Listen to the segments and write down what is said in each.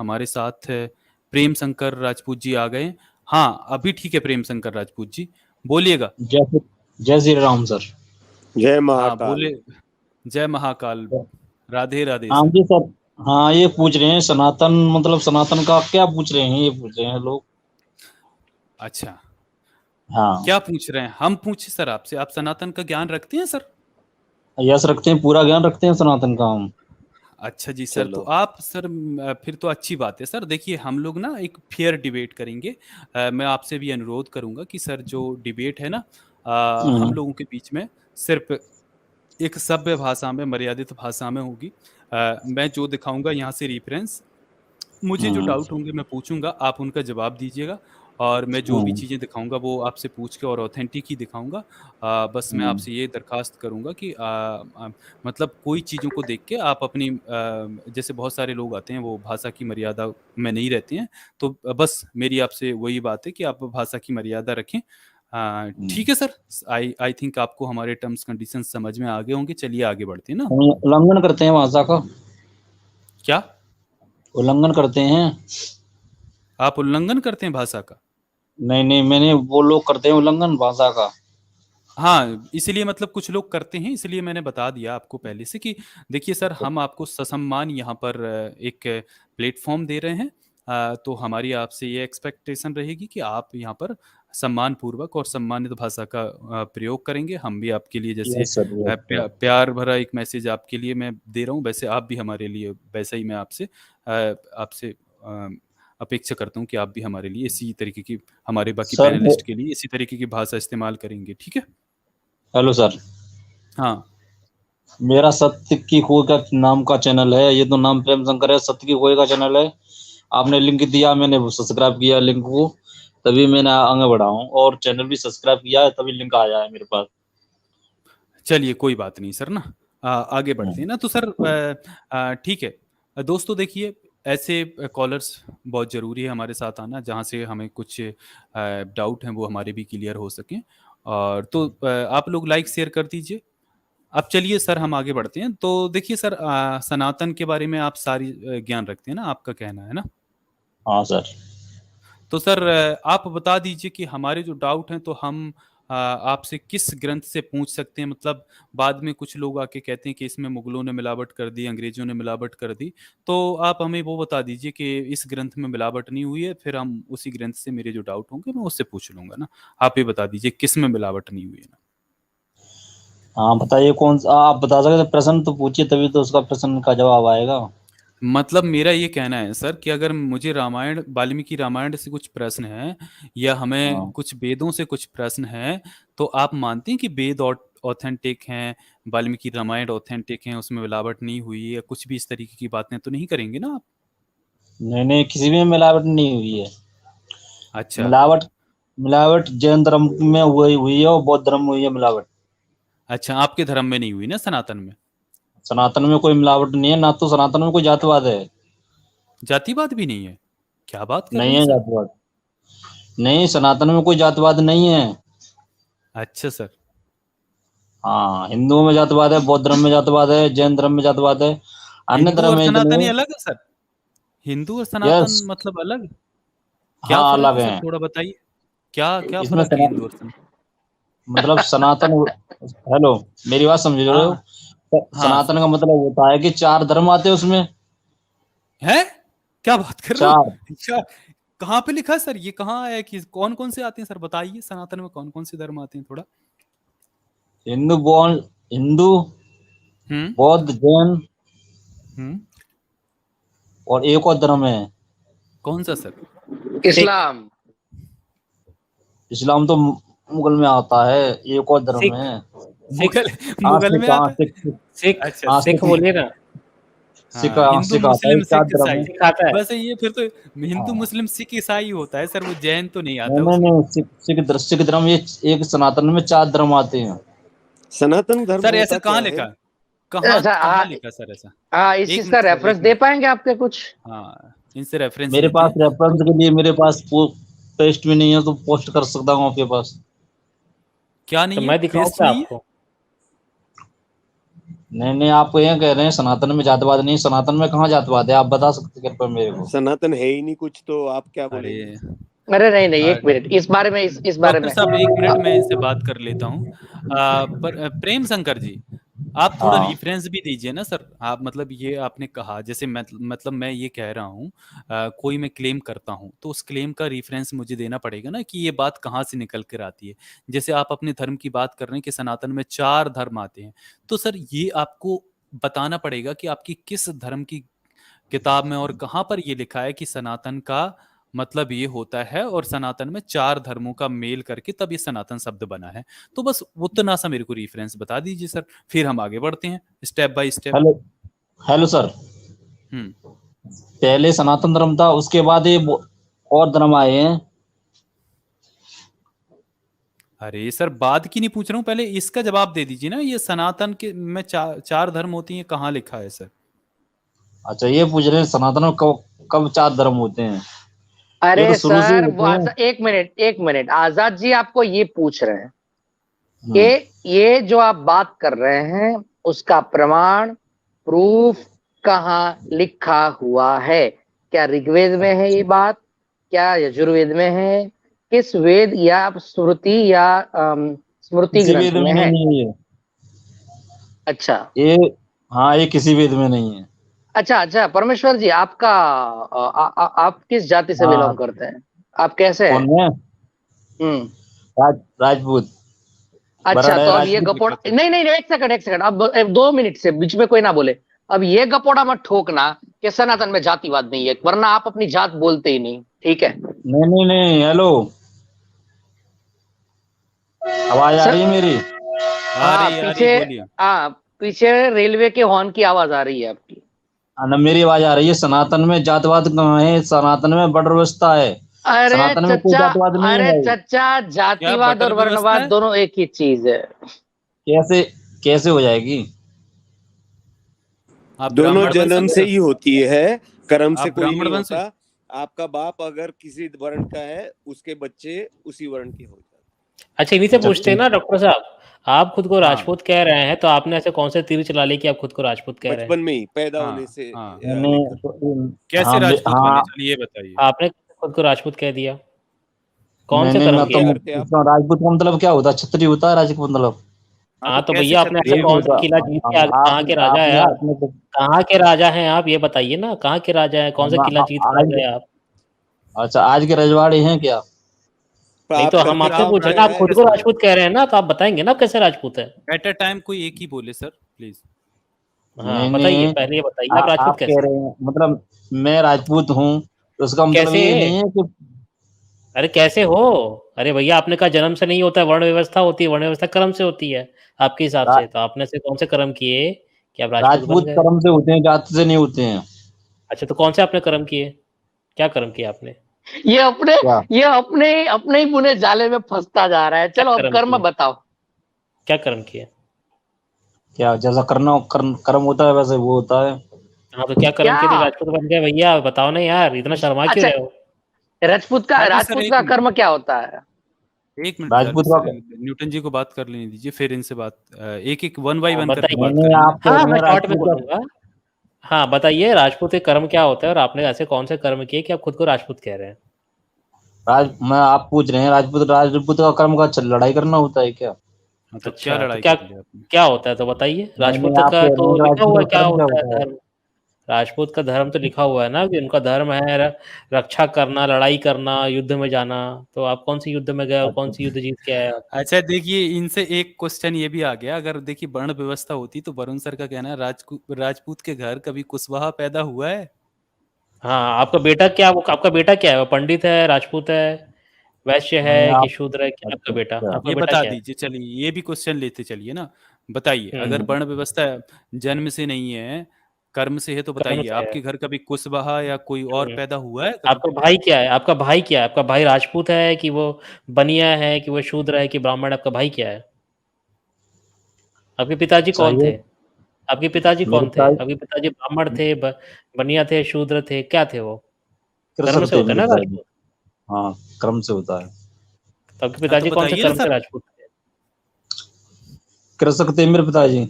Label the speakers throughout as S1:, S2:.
S1: हमारे साथ प्रेम शंकर राजपूत जी आ गए। हाँ, अभी ठीक है प्रेम शंकर राजपूत जी, बोलिएगा।
S2: जय श्री राम सर।
S3: जय
S1: हाँ
S3: महाकाल।
S1: बोले। जय महाकाल। राधे राधे
S2: हाँ
S1: सर।
S2: जी सर। हाँ, ये पूछ रहे हैं सनातन, मतलब सनातन का क्या पूछ रहे हैं, ये पूछ रहे हैं लोग।
S1: अच्छा,
S2: हाँ
S1: क्या पूछ रहे हैं? हम पूछे सर आपसे, आप सनातन का ज्ञान रखते हैं सर?
S2: यस, रखते हैं, पूरा ज्ञान रखते हैं सनातन का हम।
S1: अच्छा जी सर, तो
S3: चलो।
S1: आप सर फिर तो अच्छी बात है सर। देखिए हम लोग ना एक फेयर डिबेट करेंगे। मैं आपसे भी अनुरोध करूंगा कि सर जो डिबेट है ना, हम लोगों के बीच में सिर्फ एक सभ्य भाषा में, मर्यादित भाषा में होगी। मैं जो दिखाऊंगा यहाँ से रेफरेंस, मुझे जो डाउट होंगे मैं पूछूंगा, आप उनका जवाब दीजिएगा। और मैं जो भी चीज़ें दिखाऊंगा वो आपसे पूछ के और ऑथेंटिक ही दिखाऊंगा। बस मैं आपसे ये दरखास्त करूंगा कि मतलब कोई चीज़ों को देख के आप अपनी जैसे बहुत सारे लोग आते हैं वो भाषा की मर्यादा में नहीं रहते हैं, तो बस मेरी आपसे वही बात है कि आप भाषा की मर्यादा रखें। ठीक है सर। आई आई थिंक आपको हमारे टर्म्स कंडीशन समझ में आ गए होंगे। चलिए आगे बढ़ते हैं ना।
S2: उल्लंघन करते हैं भाषा का।
S1: क्या
S2: उल्लंघन करते हैं?
S1: आप उल्लंघन करते हैं भाषा का?
S2: नहीं नहीं, मैंने वो लोग करते हैं उल्लंघन भाषा का।
S1: हाँ, इसलिए मतलब कुछ लोग करते हैं, इसलिए मैंने बता दिया आपको पहले से कि देखिए सर, हम आपको ससम्मान यहाँ पर एक प्लेटफॉर्म दे रहे हैं। तो हमारी आपसे ये एक्सपेक्टेशन रहेगी कि आप यहाँ पर सम्मान पूर्वक और सम्मानित भाषा का प्रयोग करेंगे। हम भी आपके लिए जैसे
S2: यस सर, यस सर।
S1: प्यार भरा एक मैसेज आपके लिए मैं दे रहा हूँ, वैसे आप भी हमारे लिए वैसा ही मैं आपसे आपसे अपेक्षा करता हूँ कि आप भी हमारे लिए इसी तरीके की, हमारे बाकी
S2: सर
S1: पैनलिस्ट के लिए इसी तरीके की भाषा इस्तेमाल करेंगे। ठीक है?
S2: Hello sir.
S1: हाँ।
S2: मेरा सत्य की खोज का नाम का चैनल है, ये तो नाम प्रेम शंकर है, सत्य की खोज का चैनल है। आपने लिंक दिया, मैंने सब्सक्राइब किया लिंक को, तभी मैंने आगे बढ़ा हूँ, और चैनल भी सब्सक्राइब किया है, तभी लिंक आया है मेरे पास।
S1: चलिए कोई बात नहीं सर ना। आगे बढ़ते हैं ना तो सर। ठीक है दोस्तों, देखिए ऐसे कॉलर्स बहुत ज़रूरी है हमारे साथ आना, जहाँ से हमें कुछ डाउट हैं वो हमारे भी क्लियर हो सकें। और तो आप लोग लाइक शेयर कर दीजिए। अब चलिए सर हम आगे बढ़ते हैं। तो देखिए सर, सनातन के बारे में आप सारी ज्ञान रखते हैं ना, आपका कहना है ना?
S2: हाँ सर।
S1: तो सर आप बता दीजिए कि हमारे जो डाउट हैं तो हम आपसे किस ग्रंथ से पूछ सकते हैं। मतलब बाद में कुछ लोग आके कहते हैं कि इसमें मुगलों ने मिलावट कर दी, अंग्रेजों ने मिलावट कर दी, तो आप हमें वो बता दीजिए कि इस ग्रंथ में मिलावट नहीं हुई है, फिर हम उसी ग्रंथ से मेरे जो डाउट होंगे मैं उससे पूछ लूंगा ना। आप ये बता दीजिए किस में मिलावट नहीं हुई है ना।
S2: हाँ बताइए, कौन सा आप बता सकते हैं? प्रश्न तो पूछिए, तभी तो उसका प्रश्न का जवाब आएगा।
S1: मतलब मेरा ये कहना है सर कि अगर मुझे रामायण, वाल्मीकि रामायण से कुछ प्रश्न है, या हमें
S2: हाँ
S1: कुछ वेदों से कुछ प्रश्न है, तो आप मानते हैं कि वेद ऑथेंटिक हैं, वाल्मीकि रामायण ऑथेंटिक हैं, उसमें मिलावट नहीं हुई है, या कुछ भी इस तरीके की बातें तो नहीं करेंगे ना आप?
S2: नहीं नहीं, किसी में मिलावट नहीं हुई है।
S1: अच्छा।
S2: मिलावट, मिलावट जैन धर्म में हुई है, और बौद्ध धर्म में हुई है मिलावट।
S1: अच्छा, आपके धर्म में नहीं हुई ना, सनातन में?
S2: सनातन में कोई मिलावट नहीं है ना, तो सनातन में कोई जातिवाद है।
S1: जातिवाद भी नहीं है? क्या बात कर रहे
S2: नहीं
S1: हैं
S2: है
S1: सर।
S2: जातिवाद। नहीं, सनातन में कोई जातिवाद नहीं है।
S1: अच्छा सर।
S2: हाँ, हिंदुओं में जातिवाद है, बौद्ध धर्म में जातिवाद है, जैन धर्म में जातिवाद है, अन्य
S1: हिंदू
S2: धर्म
S1: और
S2: में इतने।
S1: सनातनी अलग है सर? हिंदू और
S2: यस।
S1: सनातन मतलब अलग? क्या
S2: हाँ
S1: फर्क
S2: अलग
S1: है सर,
S2: है।
S1: थोड़ा बताइए। क्या क्या
S2: इसमें
S1: फर्क है हिंदू और सनातन?
S2: मतलब सनातन, हेलो, मेरी बात समझ रहे हो?
S1: हाँ हाँ।
S2: सनातन का मतलब होता है कि चार धर्म आते हैं उसमें।
S1: है? क्या बात कर रहे हो?
S2: चार।
S1: क्या? कहाँ पे लिखा है सर? ये कहाँ है कि कौन कौन से आते हैं सर? बताइए, सनातन में कौन कौन से धर्म आते हैं थोड़ा।
S2: हिंदू बौद्ध, हिंदू,
S1: हम्म
S2: बौद्ध, जैन,
S1: हम्म।
S2: और एक और धर्म है।
S1: कौन सा सर?
S4: इस्लाम।
S2: इस्लाम तो मुगल में आता है, एक और धर्म
S4: सिख।
S2: है।
S1: मुगल?
S2: हाँ
S1: मुगल में
S2: सिख, हाँ
S1: आता है?
S2: सिख, सिख।
S4: सिख।
S1: अच्छा,
S2: हाँ
S4: सिख
S2: सिख।
S4: बोलिए ना।
S2: सिख,
S1: हाँ,
S2: हाँ
S1: हिंदू
S2: सिख आता है,
S1: मुस्लिम
S2: चार
S1: सिख
S2: धर्म
S1: ईसाई।
S2: है।
S4: सिख आता है।
S1: बस ये फिर तो हिंदू
S2: हाँ।
S1: मुस्लिम सिख ईसाई होता है सर, वो जैन तो नहीं
S2: नहीं
S1: आता
S2: नहीं
S1: उसमें।
S2: नहीं, सिख धर्म, ये एक सनातन में चार धर्म आते हैं।
S3: सनातन धर्म
S1: सर ऐसा
S3: होता क्या
S1: कहाँ
S3: है?
S1: लिखा? कहाँ
S4: अच्छा,
S1: कहाँ लिखा सर ऐसा?
S4: इस
S1: एक
S4: चीज का
S1: मिनट सर, एक
S4: रेफरेंस दे
S1: मिनट।
S4: पाएंगे आपके कुछ?
S1: हाँ, इनसे रेफरेंस
S2: मेरे
S1: लीजिए
S2: पास रेफरेंस
S1: तो।
S2: के लिए, मेरे पास पेस्ट भी नहीं है, तो पोस्ट कर सकता हूँ आपके पास।
S1: क्या
S4: तो
S1: नहीं है?
S4: मैं दिखाऊं
S1: पेस्ट
S4: क्या
S1: नहीं है?
S4: आपको?
S2: नहीं नहीं, आपको ये कह रहे हैं सनातन में जातवाद नहीं, सनातन में कहाँ जातवाद है, आप बता सकते हैं कृपया मेरे को?
S3: सनातन है ही नहीं कुछ, तो आप क्या
S1: अरे
S3: बोलेंगे?
S4: अरे नहीं नहीं, एक मिनट, इस बारे में इस बारे
S1: डॉक्टर
S4: में
S1: साहब एक मिनट मैं इनसे बात कर लेता हूँ। पर प्रेम शंकर जी, आप थोड़ा
S2: हाँ
S1: रेफरेंस भी दीजिए ना सर। आप मतलब ये आपने कहा, जैसे मतलब मैं ये कह रहा हूँ, कोई मैं क्लेम करता हूँ तो उस क्लेम का रेफरेंस मुझे देना पड़ेगा ना, कि ये बात कहाँ से निकल कर आती है। जैसे आप अपने धर्म की बात कर रहे हैं कि सनातन में 4 धर्म आते हैं, तो सर ये आपको बताना पड़ेगा कि आपकी किस धर्म की किताब में और कहाँ पर ये लिखा है कि सनातन का मतलब ये होता है, और सनातन में 4 धर्मों का मेल करके तब ये सनातन शब्द बना है। तो बस उतना सा मेरे को रेफरेंस बता दीजिए सर, फिर हम आगे बढ़ते हैं step by step.
S2: Hello, hello sir.
S1: हम्म।
S2: पहले सनातन धर्म था, उसके बाद ये और धर्म आए हैं।
S1: अरे सर बाद की नहीं पूछ रहा हूँ, पहले इसका जवाब दे दीजिए ना। ये सनातन के में 4 धर्म होती हैं, कहाँ लिखा है सर?
S2: अच्छा ये पूछ रहे हैं सनातन में कब कब 4 धर्म होते हैं? ये तो
S4: अरे
S2: शुरू से ही
S4: सर,
S2: होते हैं।
S4: एक मिनट आजाद जी, आपको ये पूछ रहे हैं
S2: हम्म।
S4: कि ये जो आप बात कर रहे हैं उसका प्रमाण, प्रूफ कहाँ लिखा हुआ है? क्या ऋग्वेद में है ये बात? क्या यजुर्वेद में है? किस वेद या स्मृति या स्मृति
S2: किसी
S4: ग्रंथ
S2: वेद में
S4: में है?
S2: नहीं है
S4: अच्छा
S2: ये। हाँ ये किसी वेद में नहीं है।
S4: अच्छा अच्छा, परमेश्वर जी, आपका आप किस जाति से
S2: हाँ
S4: बिलोंग करते हैं? आप कैसे हैं?
S2: कौन है? राजपूत।
S4: अच्छा,
S2: बरड़
S4: तो
S2: है,
S4: अब ये
S2: राजपूत।
S4: गपोड़ा, नहीं नहीं नहीं, एक सेकंड, अब 2 मिनट से बीच में कोई ना बोले। अब ये गपोड़ा मत ठोकना कि सनातन में जातिवाद नहीं है, वरना आप अपनी जात बोलते ही नहीं, ठीक है?
S2: नहीं नहीं नहीं, हेलो, आवाज आ
S4: सर,
S2: रही है मेरी?
S1: आ
S4: हाँ
S1: रही
S4: पीछे,
S1: बोलिए।
S4: हाँ पीछे रेलवे के हॉर्न की आवाज आ रही है आपकी।
S2: हाँ ना, मेरी आवाज आ रही है। सनातन में जातवाद कहाँ है? सनातन में बड़ व्यवस्था है।
S4: अरे
S2: सनातन में कोई
S4: चचा,
S2: जातवाद नहीं
S4: अरे
S2: है।
S4: चचा,
S1: क्या
S4: जातिवाद
S1: बटर
S4: और
S1: व्यवस्था
S4: वर्णवाद
S1: है?
S4: दोनों एक ही चीज है।
S2: कैसे कैसे हो जाएगी?
S1: आप
S3: दोनों
S1: ब्राह्मण
S3: जन्म
S1: वंश
S3: से
S1: हैं?
S3: ही होती है, कर्म से
S1: आप
S3: कोई
S1: ब्राह्मण
S3: नहीं
S1: वंश हैं?
S3: होता। आपका बाप अगर किसी वर्ण का है, उसके बच्चे उसी वर्ण के हो जाते
S5: अच्छा, इन्हीं से
S2: अच्छा
S5: पूछते हैं
S2: ठीक
S5: ना
S2: है।
S5: डॉक्टर साहब। आप खुद को
S1: हाँ
S5: राजपूत कह रहे हैं, तो आपने ऐसे कौन से तीर चला लिए कि आप खुद को राजपूत कह रहे हैं?
S3: बचपन में ही पैदा होने
S1: हाँ
S3: से
S1: हाँ।
S2: मैंने
S3: लेकर।
S1: कैसे
S2: हाँ
S1: राजपूत बने,
S2: हाँ।
S1: चलिए ये बताइए।
S5: आपने खुद को राजपूत कह दिया, कौन
S2: नहीं
S5: से
S2: नहीं,
S5: कर्म
S2: मैं
S5: किए
S2: तो
S3: क्या
S5: आपने?
S3: करते आप?
S2: राजपूत का मतलब क्या होता है? क्षत्रिय होता है राजपूत मतलब?
S1: हाँ
S5: हाँ,
S1: तो
S5: तो
S1: कैसे
S5: भैया आपने ऐसे
S2: यही
S1: क्षत्रिय
S2: तो
S5: कौन
S1: बने?
S5: सा
S2: होता।
S5: किला जीत के आ गए?
S2: आप
S5: कहाँ के राजा है
S2: आपने
S5: आप?
S2: आपने तो
S5: कहाँ के राजा हैं आप? ये बताइए ना, कहाँ के राजा हैं? कौन सा किला जीत के आ
S2: आज,
S5: गए आप?
S2: अच्छा आज के रजवाड़े हैं क्या?
S3: पर
S5: नहीं,
S3: आप
S5: तो हम
S3: करते
S1: फिर
S5: आपसे
S3: काम
S1: आप
S5: पूछ रहे हैं
S3: क्या
S5: ना, आप
S1: राजपूत
S3: है?
S5: खुद को
S1: कैसे हुए?
S5: राजपूत कह रहे हैं ना, तो आप बताएंगे ना आप कैसे राजपूत है।
S1: एट अ टाइम कोई एक ही बोले सर, प्लीज।
S5: हाँ
S2: नहीं
S5: बताइए,
S2: नहीं,
S5: पहले ये बताइए आप राजपूत
S2: आप कह
S5: कैसे?
S2: रहे हैं मतलब मैं राजपूत हूँ, तो उसका मतलब
S5: कैसे?
S2: ये नहीं है कि
S5: अरे कैसे हो? अरे भैया, आपने कहा जन्म से नहीं होता है, वर्ण व्यवस्था होती है, वर्ण व्यवस्था कर्म से होती है आपके हिसाब
S2: रा,
S5: से। तो आपने से कौन से कर्म किए कि आप राजपूत बन
S2: राजपूत
S5: गए?
S2: कर्म से होते हैं, जाति से नहीं होते हैं।
S5: अच्छा, तो कौन से आपने कर्म किए? क्या कर्म किया आपने?
S4: ये अपने
S2: क्या
S4: ये अपने अपने ही बुने जाले में फंसता जा रहा है।
S5: क्या
S4: चलो अब
S5: कर्म
S4: कर्म
S5: किए?
S4: बताओ।
S5: क्या कर्म किए?
S2: क्या जैसा करना कर्म होता है वैसे वो होता है।
S5: हाँ, तो क्या कर्म
S4: क्या?
S5: किए थे राजपूत बन गए? भैया बताओ ना यार, इतना शर्मा क्यों
S4: अच्छा,
S5: रहे हो?
S1: अभी सर
S4: राजपूत
S1: एक
S4: का
S1: मिनट,
S4: कर्म क्या होता है?
S1: एक मिनट सर,
S2: राजपूत का
S1: न्यूटन जी को बात कर लेने दीजिए, फिर इनसे बात एक एक 1 बाय 1 करके
S5: बताइए।
S1: बात
S2: मैंने
S1: करेंगे ना।
S2: आप कह
S5: हाँ,
S2: रहे
S5: मैं
S2: हैं
S5: शॉर्ट में
S2: राजपूत का।
S5: बोलूंगा। हाँ बताइए, राजपूत के कर्म क्या होता है, और आपने ऐसे कौन से कर्म किए कि आप खुद को राजपूत कह रहे हैं?
S2: मैं आप पूछ रहे हैं राजपूत का कर्म का लड़ाई करना होता है क्या?
S1: हाँ तो क्या
S5: अच्छा, तो
S1: लड़ाई
S5: क्या
S1: कर लिया आपने?
S5: क्या होता है तो बताइए।
S2: मैंने
S5: राजपूत
S2: आप
S5: का
S2: कह रहे
S5: तो
S2: हैं
S5: लिखा
S2: राजपूत
S5: हुआ है
S2: का
S5: क्या
S2: कर्म क्या
S5: होता है
S2: होता है?
S5: धर्म। राजपूत का धर्म तो लिखा हुआ है ना कि उनका धर्म है रक्षा करना, लड़ाई करना, युद्ध में जाना। तो आप कौन सी युद्ध में गए और कौन सी
S2: अच्छा
S5: युद्ध जीत के आए आप?
S1: अच्छा देखिए, इनसे एक क्वेश्चन ये भी आ गया, अगर देखिए वर्ण व्यवस्था होती तो वरुण सर का कहना है राजपूत के घर कभी कुशवाहा पैदा हुआ है?
S5: हाँ, आपका बेटा क्या, वो आपका बेटा क्या है? वो पंडित है, राजपूत है, वैश्य
S2: नहीं
S5: है कि
S2: आप
S5: शूद्र है? क्या आपका
S2: अच्छा
S5: बेटा,
S2: अच्छा
S5: आपका
S1: ये
S5: बेटा
S1: बता
S5: क्या है?
S1: दीजिए, चलिए ये भी क्वेश्चन लेते चलिए ना। बताइए, अगर
S5: हम्म,
S1: वर्ण व्यवस्था जन्म से नहीं है, कर्म से है, तो
S5: कर्म
S1: बताइए
S5: से है।
S1: आपके घर कभी कुशवाहा या कोई और
S5: हम्म,
S1: पैदा हुआ है कभी?
S5: आपका भाई क्या है? आपका भाई क्या है? आपका भाई राजपूत है कि वो बनिया है कि वो शूद्र है कि ब्राह्मण है? आपका भाई क्या है? आपके पिताजी कौन
S2: ये
S5: थे? आपके पिताजी
S2: मेरे
S5: कौन थे?
S2: पिता
S5: आपके पिताजी ब्राह्मण थे, बनिया थे, शूद्र थे, क्या थे वो? कर्म
S2: कृषक
S5: से
S2: थे
S5: होता है
S2: मेरे
S5: ना
S2: पिताजी।
S5: राजपूत।
S2: हाँ कर्म से होता है।
S5: तो आपके
S1: हाँ तो
S5: पिताजी कौन से
S1: बताइए ना
S5: कर्म से
S1: सर।
S5: राजपूत थे?
S2: कृषक थे मेरे पिताजी।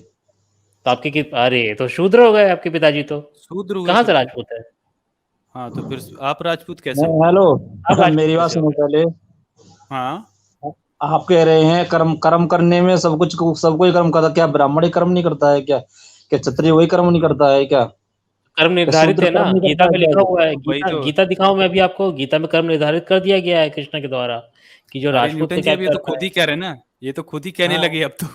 S5: तो आपके अरे तो शूद्र हो गए आपके पिताजी, तो
S1: शूद्र हुए
S5: कहाँ से
S1: फिर तो।
S5: राजपूत है?
S1: हाँ तो फिर आप राजपूत कैसे
S2: नहीं,
S1: हो गए?
S2: हेलो,
S5: आप राजपूत
S2: मेरी बात
S5: कैसे हो
S2: सुनो
S5: गए?
S2: पहले।
S1: हाँ
S2: आप कह रहे हैं कर्म कर्म करने में सब कोई कर्म करता, क्या ब्राह्मण ही कर्म नहीं करता है क्या? क्या क्षत्रिय वही कर्म नहीं करता है क्या?
S5: कर्म
S2: क्या
S5: निर्धारित
S2: शूद्र
S5: है ना,
S2: कर्म नहीं
S5: गीता
S2: करता है
S5: में
S2: क्या?
S5: लिखा हुआ है।
S1: तो वही
S5: गीता
S1: तो।
S5: गीता दिखाऊं मैं अभी आपको? गीता में कर्म निर्धारित कर दिया गया है कृष्ण के द्वारा कि जो
S1: अरे
S5: राजपूत
S1: न्यूटन
S5: का
S1: जी
S5: क्या
S1: अब ये तो
S5: कर्म
S1: खुद
S5: है।
S1: ही कह रहे हैं ना, ये तो खुद ही कहने
S5: हाँ,
S1: लगे अब तो।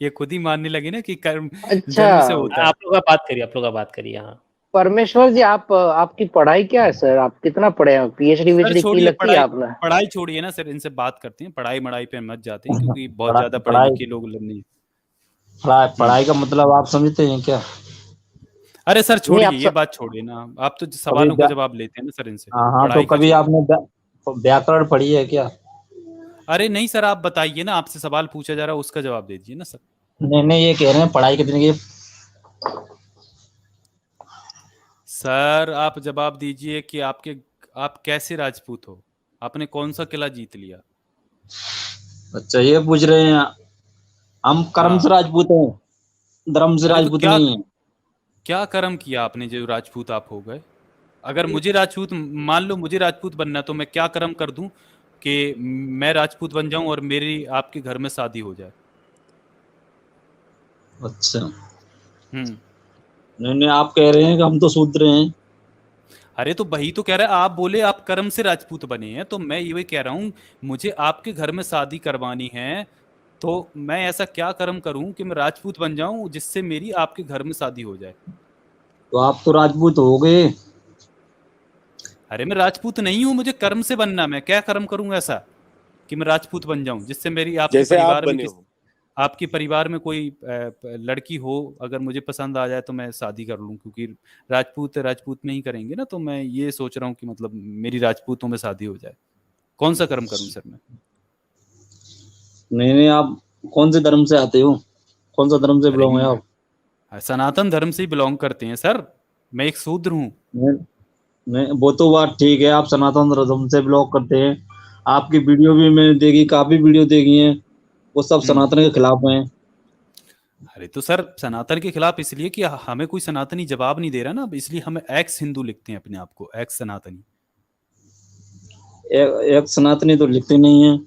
S1: ये खुद ही मानने लगे ना कि कर्म
S4: अच्छा,
S1: जन्म से होता है।
S5: आप लोग का बात करिए, आप लोग का बात करिए। हाँ,
S4: परमेश्वर जी, आप आपकी पढ़ाई क्या है सर? आप कितना पढ़े हैं? पीएचडी
S1: सर
S4: वीएचडी की
S1: छोड़िए
S4: लगती है
S1: पढ़ाई,
S4: आपने?
S1: पढ़ाई छोड़िए ना सर, इनसे बात करते हैं। पढ़ाई मढ़ाई पे मत जाते हैं क्योंकि बहुत ज्यादा पढ़े
S2: पढ़ाई
S1: लिखे लोग नहीं।
S2: पढ़ाई का मतलब आप समझते हैं क्या?
S1: अरे सर
S4: नहीं,
S1: छोड़िए, ये बात छोड़िए ना, आप तो
S2: कभी
S1: सवालों का जवाब लेते हैं ना सर इनसे,
S2: हाँ हाँ, तो
S1: पढ़ाई का
S2: कभी
S1: छोड़िए।
S2: आपने व्याकरण पढ़ी है क्या?
S1: अरे नहीं सर, आप बताइए ना, आपसे सवाल पूछा जा रहा है उसका जवाब दे दीजिए ना सर।
S2: नहीं नहीं, ये कह रहे हैं पढ़ाई कितनी की।
S1: सर आप जवाब दीजिए कि आप कैसे राजपूत हो, आपने कौन सा किला जीत लिया?
S2: अच्छा, ये पूछ रहे हैं। हम कर्म से
S1: हाँ।
S2: राजपूत हैं, धर्म से
S1: अरे तो
S2: राजपूत
S1: क्या,
S2: नहीं है।
S1: क्या कर्म किया आपने जो राजपूत आप हो गए? अगर मुझे राजपूत, मान लो मुझे राजपूत बनना है, तो मैं क्या कर्म कर दूं कि मैं राजपूत बन जाऊं और मेरी आपके घर में शादी हो जाए?
S2: अच्छा,
S1: हम्म।
S2: नहीं नहीं, आप कह रहे हैं कि हम तो शूद्र हैं।
S1: अरे तो वही तो कह रहा है, आप बोले आप कर्म से राजपूत बने हैं, तो मैं ये कह रहा हूँ मुझे आपके घर में शादी करवानी है, तो मैं ऐसा क्या कर्म करूं कि मैं राजपूत बन जाऊं जिससे मेरी आपके घर में शादी हो जाए?
S2: तो आप तो राजपूत हो गए।
S1: अरे मैं राजपूत नहीं हूं, मुझे कर्म से बनना, मैं क्या कर्म करूंगा ऐसा कि मैं राजपूत बन जाऊं जिससे मेरी आपके
S3: जैसे आप
S1: परिवार में
S3: बने
S1: किस,
S3: हो।
S1: आपके परिवार में कोई लड़की हो, अगर मुझे पसंद आ जाए तो मैं शादी कर लूं, क्योंकि राजपूत राजपूत में ही करेंगे ना, तो मैं ये सोच रहा हूँ कि मतलब मेरी राजपूतों में शादी हो जाए। कौन सा कर्म करूं सर मैं?
S2: नहीं नहीं, आप कौन से धर्म से आते हो? कौन सा धर्म से
S1: अरे
S2: बिलोंग है आप?
S1: सनातन धर्म से ही बिलोंग करते हैं सर, मैं एक शूद्र हूँ।
S2: नहीं, नहीं, वो तो बात ठीक है, आप सनातन धर्म से बिलोंग करते हैं। आपकी वीडियो भी मैंने देखी, काफी वीडियो देखी है, वो सब
S1: हम्म।
S2: सनातन के खिलाफ हैं।
S1: अरे तो सर सनातन के खिलाफ इसलिए कि हमें कोई सनातनी जवाब नहीं दे रहा ना, इसलिए हम एक्स हिंदू लिखते हैं अपने आप को, एक्स सनातनी।
S2: एक सनातनी तो लिखते नहीं है।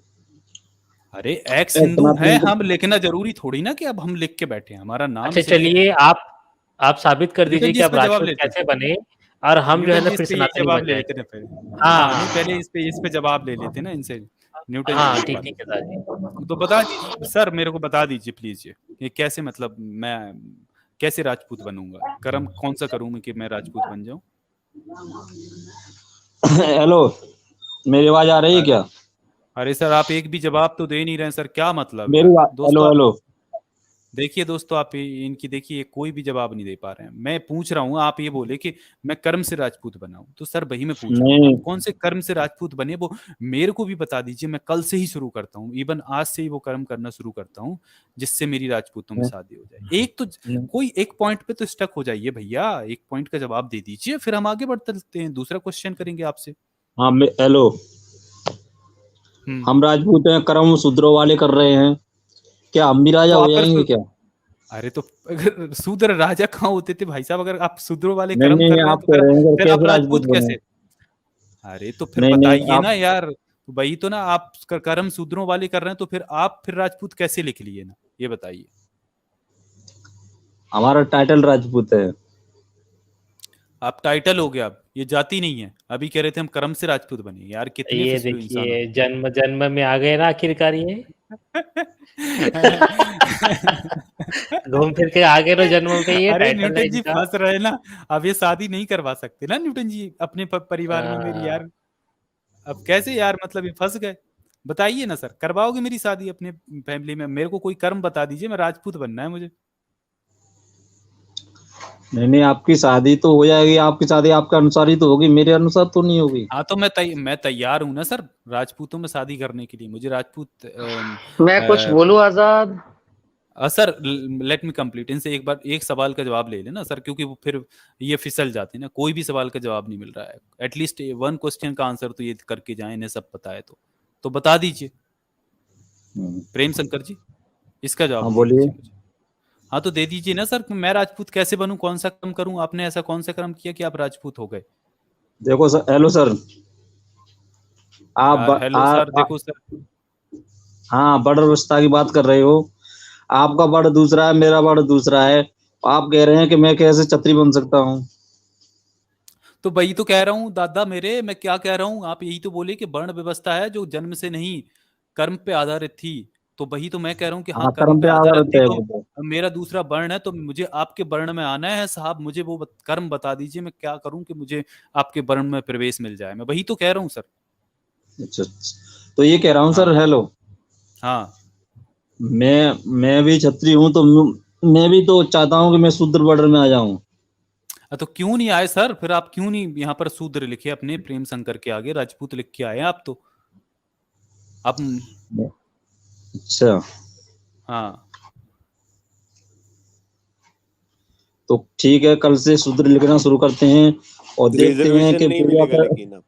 S1: अरे एक्स
S2: एक
S1: हिंदू है
S2: सनातनी तो
S1: हम, लिखना जरूरी थोड़ी ना कि अब हम लिख के बैठे हैं, हमारा नाम
S5: अच्छा
S1: इसलिए।
S5: चलिए, आप साबित कर
S1: न्यूटन
S5: दीजिए
S1: जी
S5: कि
S1: इस
S5: आप
S1: पे जवाब
S5: राजपूत
S1: लेते हैं,
S5: कैसे बने, और हम जो है
S1: न्यूटन
S5: ना
S1: जी इस
S5: फिर
S1: पे यही
S5: सनातनी
S1: जवाब
S5: बन
S1: ले लेते
S5: जाएंगे।
S1: ना फिर। हाँ नहीं,
S5: हाँ,
S1: पहले इस पे जवाब ले लेते ना इनसे, न्यूटन जी
S5: हाँ,
S1: एक
S5: ठीक
S1: बात।
S5: ठीक है दादी।
S1: तो बता दीजिए सर, मेरे को बता दीजिए प्लीज, ये कैसे, मतलब मैं कैसे राजपूत बनूंगा, कर्म कौन सा करूं मैं कि मैं राजपूत बन जाऊं?
S2: हेलो, मेरी आवाज आ रही है क्या?
S1: अरे सर आप एक भी जवाब तो दे नहीं रहे हैं सर, क्या मतलब
S2: मेरी
S1: यार
S2: हेलो
S1: दोस्तों?
S2: हेलो।
S1: देखिए दोस्तों, आप इनकी देखिए कोई भी जवाब नहीं दे पा रहे हैं। मैं पूछ रहा हूँ, आप ये बोले कि मैं कर्म से राजपूत बना हूं, तो सर वही मैं पूछ रहा हूँ,
S2: नहीं
S1: आप कौन से कर्म से राजपूत बने वो मेरे को भी बता दीजिए। मैं कल से ही शुरू करता हूँ, इवन आज से ही वो कर्म करना शुरू करता हूँ जिससे मेरी राजपूतों में शादी हो जाए। एक तो
S2: नहीं।
S1: कोई एक पॉइंट पे तो स्टक हो जाइए भैया, एक पॉइंट का जवाब दे दीजिए, फिर हम आगे बढ़ते चलते हैं, दूसरा क्वेश्चन करेंगे आपसे।
S2: हाँ, हेलो,
S1: हम्म।
S2: हम राजपूत हैं, कर्म शूद्रों वाले कर रहे हैं, क्या हम भी राजा
S1: तो
S2: हो
S1: आप
S2: जाएंगे क्या?
S1: अरे तो अगर शूद्र राजा कहाँ होते थे भाई साहब? अगर आप शूद्रों वाले
S2: नहीं
S1: कर्म
S2: नहीं
S1: कर
S2: नहीं,
S1: रहे हैं
S2: आप
S1: तो
S2: कह
S1: फिर
S2: रहे हैं कि
S1: फिर आप
S2: कैसे राजपूत
S1: राजपूत
S2: बने?
S1: कैसे? अरे तो फिर
S2: नहीं नहीं,
S1: बताइए
S2: आप
S1: ना यार, तो वही तो ना, आप कर्म शूद्रों वाले कर रहे हैं तो फिर आप फिर राजपूत कैसे लिख लिए ना, ये बताइए।
S2: हमारा टाइटल राजपूत है।
S1: आप टाइटल हो गया, अब ये जाति नहीं है। अभी कह रहे थे हम कर्म से राजपूत बने, यार कितने
S5: ये
S1: फिसलो इंसान हो।
S5: देखिए, जन्म जन्म में आ गए ना आखिरकार ये, घूम फिर के आ गए ना जन्म पे, ये
S1: अरे
S5: टाइटल है
S1: न्यूटन जी
S5: इनका।
S1: फंस रहे ना, अब ये शादी नहीं करवा सकते ना न्यूटन जी अपने परिवार में मेरी
S5: हाँ,
S1: यार। अब कैसे यार, मतलब ये फंस गए। बताइए ना सर, करवाओगे मेरी शादी अपने फैमिली में? मेरे को कोई कर्म बता दीजिए, मैं राजपूत बनना है मुझे।
S2: नहीं नहीं, आपकी शादी तो हो जाएगी, आपकी शादी आपके अनुसार ही तो होगी, मेरे अनुसार तो नहीं होगी।
S1: हाँ तो मैं तैयार हूँ ना सर राजपूतों में शादी करने के लिए, मुझे राजपूत
S4: मैं कुछ बोलूं आजाद?
S1: सर लेट मी कंप्लीट, इनसे एक बार एक सवाल का जवाब ले लेना सर, क्योंकि वो फिर ये फिसल जाते हैं ना, कोई भी सवाल का जवाब नहीं मिल रहा है, एटलीस्ट वन क्वेश्चन का आंसर तो ये करके जाए, इन्हें सब पता है तो बता दीजिए। प्रेम शंकर जी, इसका जवाब
S2: हाँ
S1: दे
S2: बोलिए।
S1: दीजिए मुझे। हाँ तो दे दीजिए ना सर, मैं राजपूत कैसे बनूं, कौन सा कर्म करूं, आपने ऐसा कौन सा कर्म किया कि आप राजपूत हो गए?
S2: देखो सर, हेलो सर, आप
S1: यार हेलो सर, देखो सर,
S2: हाँ, बड़ व्यवस्था की बात कर रहे हो। आपका बड़ दूसरा है, मेरा बड़ दूसरा है। आप कह रहे हैं कि मैं कैसे छत्री बन सकता हूँ?
S1: तो वही तो कह रहा हूँ दादा मेरे, मैं क्या कह रहा हूँ, आप यही तो बोले कि वर्ण व्यवस्था है जो जन्म से नहीं कर्म पे आधारित थी। तो वही तो मैं कह रहा हूँ कि हाँ
S2: हाँ,
S1: कर्म
S2: कर्म
S1: पे
S2: पे
S1: आधारित
S2: आधारित
S1: थी,
S2: है
S1: तो
S2: वो तो।
S1: मेरा दूसरा वर्ण है, तो मुझे आपके वर्ण में आना है साहब, मुझे वो कर्म बता दीजिए, मैं क्या करूँ कि मुझे आपके वर्ण में प्रवेश मिल जाए, मैं वही तो कह रहा हूँ सर।
S2: अच्छा, तो ये कह रहा हूँ
S1: हाँ
S2: सर, हेलो,
S1: हाँ।
S2: मैं भी छत्री हूँ, तो मैं भी तो चाहता हूँ कि मैं शूद्र वर्ण में आ जाऊं।
S1: तो क्यों नहीं आए सर, फिर आप क्यों नहीं यहाँ पर शूद्र लिखे अपने प्रेम शंकर के आगे, राजपूत लिख के आए आप तो। आप
S2: अच्छा,
S1: हाँ।
S2: तो ठीक है, कल से शूद्र लिखना शुरू करते हैं और देखते हैं
S3: रिजर्वेशन
S2: कि
S3: नहीं
S2: पूजा
S3: मिलेगा
S2: कर।
S3: लेकिन अब।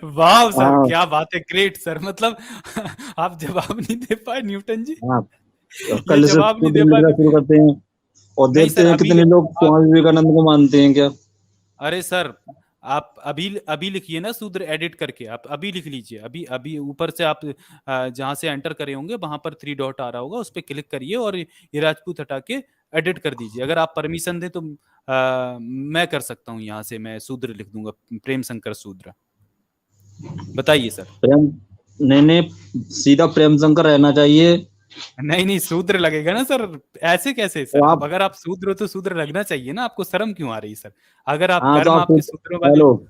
S1: वाह सर,
S2: हाँ
S1: क्या बात है, ग्रेट सर, मतलब आप जवाब नहीं दे पाए न्यूटन जी,
S2: हाँ,
S1: ये
S2: कल से
S1: जवाब नहीं
S2: शूद्र
S1: दे
S2: लिखना
S1: पाए।
S2: शुरू करते हैं और
S1: नहीं
S2: देखते
S1: सर
S2: हैं
S1: अभी
S2: कितने लोग
S1: आ,
S2: स्वामी विवेकानंद को मानते हैं क्या।
S1: अरे सर आप अभी अभी लिखिए ना शूद्र, एडिट करके आप अभी लिख लीजिए, अभी अभी ऊपर से आप जहां से एंटर करे होंगे वहां पर 3 डॉट आ रहा होगा, उस पर क्लिक करिए और ये राजपूत हटा के एडिट कर दीजिए। अगर आप परमिशन दें तो मैं कर सकता हूँ, यहाँ से मैं शूद्र लिख दूंगा, प्रेम शंकर शूद्र। बताइए सर।
S2: प्रेम, नहीं नहीं, सीधा प्रेम शंकर रहना चाहिए।
S1: नहीं नहीं शूद्र लगेगा ना सर, ऐसे कैसे
S2: तो
S1: सर, अब
S2: आप,
S1: अगर आप शूद्र हो तो शूद्र लगना चाहिए ना, आपको शर्म क्यों आ रही सर? अगर आप
S2: हाँ तो
S1: कर्म
S2: आप,
S1: आपके शूद्रों वाले,
S2: हेलो,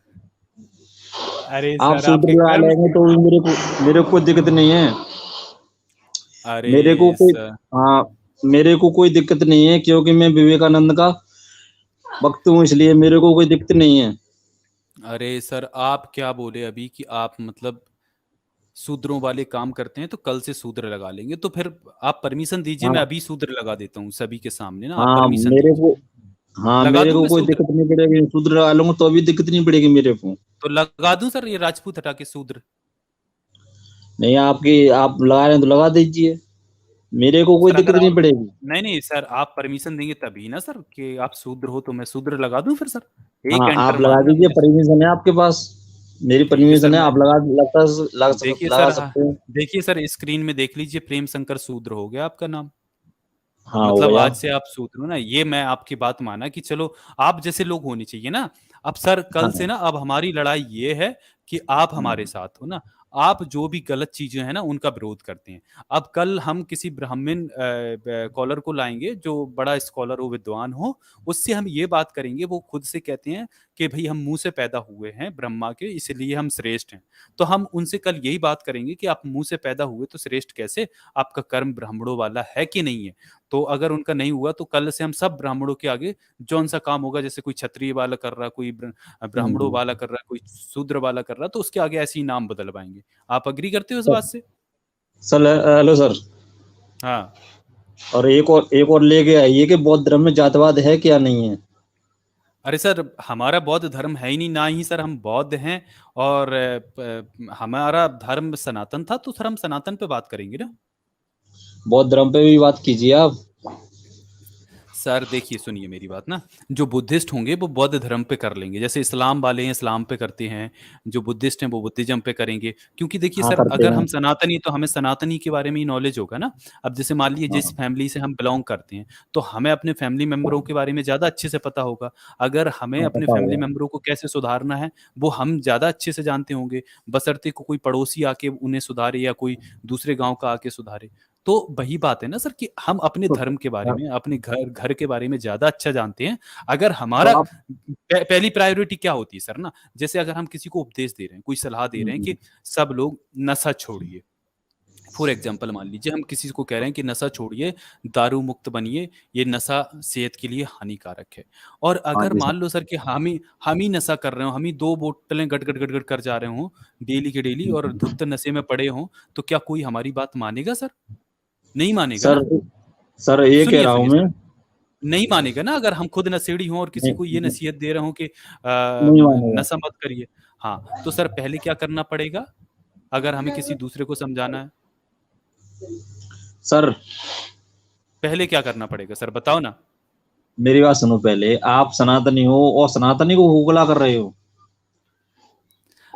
S1: अरे
S2: आप
S1: सर
S2: शूद्र
S1: आपके
S2: लगा
S1: कर्म,
S2: लेंगे तो भी मेरे को कोई दिक्कत नहीं है।
S1: अरे
S2: मेरे को कोई,
S1: सर,
S2: हाँ, मेरे को कोई दिक्कत नहीं है, क्योंकि मैं विवेकानंद का भक्त हूँ, इसलिए मेरे को कोई दिक्कत नहीं है।
S1: अरे सर आप क्या बोले अभी कि आप मतलब शूद्रों वाले काम करते हैं, तो कल से शूद्र लगा लेंगे, तो फिर आप परमिशन दीजिए, मैं
S2: हाँ
S1: अभी शूद्र लगा देता हूँ सभी के सामने ना, आप
S2: हाँ,
S1: परमिशन
S2: मेरे
S1: दीजिए।
S2: को, हाँ,
S1: लगा
S2: मेरे
S1: दूं
S2: को
S1: मैं
S2: कोई
S1: शूद्र,
S2: दिक्कत नहीं पड़ेगी, शूद्र लगा लूंगा तो अभी दिक्कत नहीं पड़ेगी मेरे को।
S1: तो लगा दूं सर ये राजपूत हटा के शूद्र?
S2: नहीं, आपकी, आप लगा रहे हैं तो लगा दीजिए, मेरे को कोई
S1: सर
S2: दिक्कत
S1: अगर
S2: नहीं
S1: आप,
S2: पड़ेगी।
S1: नहीं नहीं सर आप परमिशन देंगे तभी ना सर, कि आप शूद्र हो तो मैं शूद्र लगा दूं फिर सर, एक
S2: हाँ,
S1: एंटर
S2: आप लगा
S1: मारना है
S2: दीजिए,
S1: मुझे।
S2: परमिशन है आपके पास, मेरी
S1: ठीक है सर,
S2: परमिशन है,
S1: मैं
S2: आप
S1: देखिए
S2: लगा
S1: सर, हाँ
S2: सकते हैं।
S1: देखिए सर स्क्रीन में देख लीजिए, प्रेम शंकर शूद्र हो गया आपका नाम,
S2: हाँ, हो
S1: मतलब
S2: गया।
S1: आज से आप शूद्र हो ना, ये मैं आपकी बात माना कि चलो आप जैसे लोग होने चाहिए ना। अब सर कल से
S2: हाँ
S1: ना, अब हमारी लड़ाई ये है कि आप हमारे साथ हो ना, आप जो भी गलत चीजें हैं ना उनका विरोध करते हैं। अब कल हम किसी ब्राह्मण कॉलर को लाएंगे जो बड़ा स्कॉलर हो, विद्वान हो, उससे हम ये बात करेंगे, वो खुद से कहते हैं कि भाई हम मुंह से पैदा हुए हैं ब्रह्मा के, इसलिए हम श्रेष्ठ हैं। तो हम उनसे कल यही बात करेंगे कि आप मुंह से पैदा हुए तो श्रेष्ठ कैसे, आपका कर्म ब्राह्मणों वाला है कि नहीं है। तो अगर उनका नहीं हुआ तो कल से हम सब ब्राह्मणों के आगे जौन सा काम होगा, जैसे कोई क्षत्रिय वाला कर रहा, कोई ब्राह्मणों वाला कर रहा, कोई शूद्र वाला कर रहा, तो उसके आगे ऐसे ही नाम बदलवाएंगे। आप अग्री करते हो इस बात से?
S2: सर, हेलो सर,
S1: हाँ।
S2: और एक और लेके आइए कि बौद्ध धर्म में जातवाद है क्या नहीं है।
S1: अरे सर हमारा बौद्ध धर्म है ही नहीं, ना ही सर हम बौद्ध हैं, और हमारा धर्म सनातन था, तो सर हम सनातन पे बात करेंगे ना।
S2: बौद्ध धर्म पे भी बात कीजिए आप।
S1: सर देखिए सुनिए मेरी बात ना, जो बुद्धिस्ट होंगे वो बौद्ध धर्म पे कर लेंगे, जैसे इस्लाम वाले हैं इस्लाम पे करते हैं, जो बुद्धिस्ट हैं वो बुद्धिज्म पे करेंगे। क्योंकि देखिए
S2: हाँ,
S1: सर
S2: करते
S1: अगर
S2: हैं।
S1: हम सनातनी, तो हमें सनातनी के बारे में ही नॉलेज होगा ना। अब जैसे मान लीजिए जिस
S2: हाँ
S1: फैमिली से हम बिलोंग करते हैं, तो हमें अपने फैमिली मेम्बरों के बारे में ज़्यादा अच्छे से पता होगा। अगर हमें
S2: हाँ,
S1: अपने
S2: पता
S1: फैमिली
S2: होगा।
S1: मेम्बरों को कैसे सुधारना है, वो हम ज़्यादा अच्छे से जानते होंगे, बशर्ते को कोई पड़ोसी आके उन्हें सुधारे या कोई दूसरे गाँव का आके सुधारे। तो वही बात है ना सर कि हम अपने
S2: तो,
S1: धर्म के बारे
S2: हाँ,
S1: में, अपने घर घर के बारे में ज्यादा अच्छा जानते हैं। अगर
S2: तो
S1: हमारा
S2: आप,
S1: पहली प्रायोरिटी क्या होती है सर ना, जैसे अगर हम किसी को उपदेश दे रहे हैं, कोई सलाह दे रहे हैं कि सब लोग नशा छोड़िए, फॉर एग्जाम्पल मान लीजिए हम किसी को कह रहे हैं कि नशा छोड़िए, दारू मुक्त बनिए, ये नशा सेहत के लिए हानिकारक है। और
S2: हाँ
S1: अगर
S2: जी सर।
S1: मान लो सर कि हम ही नशा कर रहे हो, हम ही 2 बोतलें गट गट गट गट कर जा रहे हो डेली के डेली, और धुत्त नशे में पड़े हो, तो क्या कोई हमारी बात मानेगा सर? नहीं मानेगा
S2: सर
S1: ना।
S2: सर ये कह
S1: सुनिए
S2: रहा हूँ
S1: सुनिए
S2: मैं।
S1: सर, नहीं मानेगा ना, अगर हम खुद नशेड़ी हों और किसी को ये
S2: नहीं,
S1: नसीहत दे रहे हो कि
S2: नहीं मानेगा।
S1: नशा मत करिए। हाँ तो सर पहले क्या करना पड़ेगा, अगर हमें किसी दूसरे को समझाना है?
S2: सर,
S1: पहले क्या करना पड़ेगा सर, बताओ ना।
S2: मेरी बात सुनो, पहले आप सनातनी हो और सनातनी को खोखला कर रहे हो।